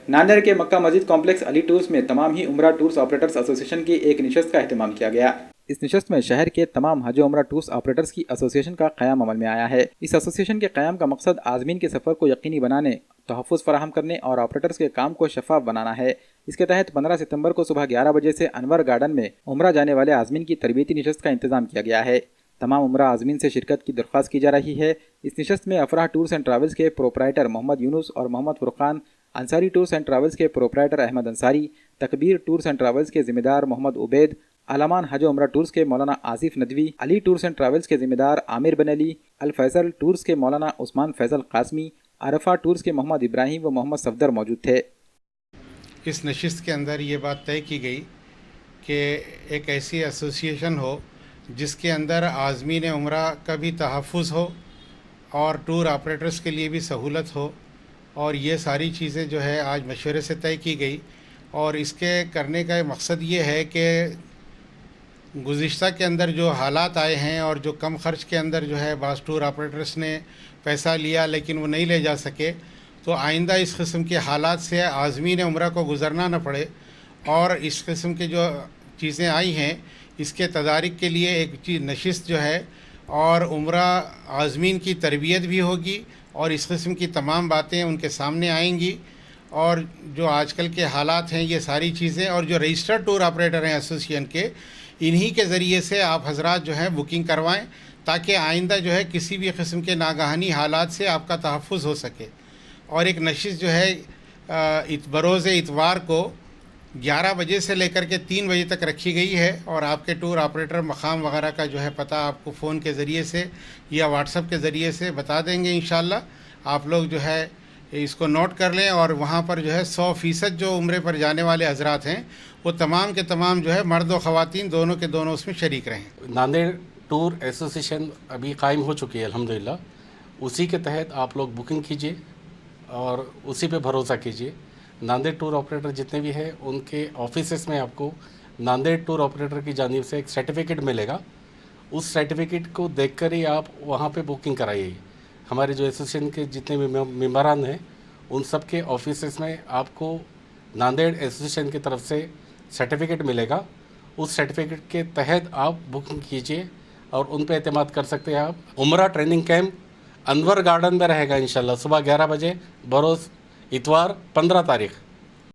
नांदेड़ के मक्का मस्जिद complex Ali tours में तमाम ही उम्रा टूर्स ऑपरेटर्स एसोसिएशन की एक नशस्त का अहतमाम किया गया। इस नशस्त में शहर के तमाम हज उम्रा टूर्स ऑपरेटर्स की एसोसिएशन का क़याम अमल में आया है। इस एसोसिएशन के क़याम का मकसद आज़मीन के सफ़र को यकीनी बनाने, तहफ़्फ़ुज़ फराहम करने और ऑपरेटर्स के काम को शफ़ाफ़ बनाना है। इसके तहत 15 सितंबर को सुबह 11 बजे से अनवर गार्डन में उम्रा जाने वाले आज़मीन की तरबियती नशस्त का इंतज़ाम किया गया है। तमाम उम्रा आज़मीन से शिरकत की दरख्वास्त की जा रही है। इस नशस्त में अफराह टूर्स एंड ट्रैवल्स के प्रोपराइटर मोहम्मद यूनुस और Mohammad Furqan, Ansari tours and travels के proprietor Ahmad Ansari, Takbeer tours and travels के ज़िम्मेदार मोहम्मद उबैद, आलमान हज उम्रा टूर्स के मौलाना Asif Nadvi, Ali tours and travels के ज़िम्मेदार आमिर बन अली, अल फैसल टूर्स के मौलाना उस्मान फैसल कासमी, अरफा टूर्स के मोहम्मद इब्राहिम व मोहम्मद सफदर मौजूद थे। इस नशिस्त के अंदर ये बात तय की गई कि एक ऐसी एसोसिएशन हो जिसके अंदर आज़मीन उम्रा का भी तहफ़्फ़ुज़ हो और टूर ऑपरेटर्स के लिए भी सहूलत हो, और ये सारी चीज़ें जो है आज मशवरे से तय की गई। और इसके करने का मकसद ये है कि गुज़िश्ता के अंदर जो हालात आए हैं और जो कम ख़र्च के अंदर जो है बाज़ टूर ऑपरेटर्स ने पैसा लिया लेकिन वो नहीं ले जा सके, तो आइंदा इस किस्म के हालात से आज़मीन उम्रा को गुज़रना न पड़े। और इस किस्म के जो चीज़ें आई हैं इसके तदारिक के लिए एक नशिस्त जो है और उम्रा आज़मीन की तरबियत भी होगी और इस किस्म की तमाम बातें उनके सामने आएंगी। और जो आजकल के हालात हैं ये सारी चीज़ें, और जो रजिस्टर्ड टूर ऑपरेटर हैं एसोसिएशन के, इन्हीं के ज़रिए से आप हजरात जो है बुकिंग करवाएं ताकि आइंदा जो है किसी भी किस्म के नागहानी हालात से आपका तहफ़्फ़ुज़ हो सके। और एक नशिस्त जो है बरोज़ इतवार को 11 बजे से लेकर के 3 बजे तक रखी गई है, और आपके टूर ऑपरेटर मकाम वगैरह का जो है पता आपको फ़ोन के ज़रिए से या व्हाट्सएप के ज़रिए से बता देंगे। इंशाअल्लाह आप लोग जो है इसको नोट कर लें, और वहाँ पर जो है 100% जो उम्रे पर जाने वाले हजरात हैं वो तमाम के तमाम जो है मर्द व ख़वातीन दोनों के दोनों उसमें शरीक रहें। नांदेड़ टूर एसोसिएशन अभी कायम हो चुकी है अल्हम्दुलिल्लाह। उसी के तहत आप लोग बुकिंग कीजिए और उसी पे भरोसा कीजिए। नांदेड़ टूर ऑपरेटर जितने भी हैं उनके ऑफिसेस में आपको नांदेड़ टूर ऑपरेटर की जानिब से एक सर्टिफिकेट मिलेगा। उस सर्टिफिकेट को देखकर ही आप वहाँ पे बुकिंग कराइए। हमारे जो एसोसिएशन के जितने भी मेंबरान हैं उन सब के ऑफिसेस में आपको नांदेड़ एसोसिएशन की तरफ से सर्टिफिकेट मिलेगा। उस सर्टिफिकेट के तहत आप बुकिंग कीजिए और उन पे एतमाद कर सकते हैं आप। उम्रा ट्रेनिंग कैंप अनवर गार्डन में रहेगा इंशाल्लाह सुबह 11 बजे बरोज़ इतवार 15 तारीख़।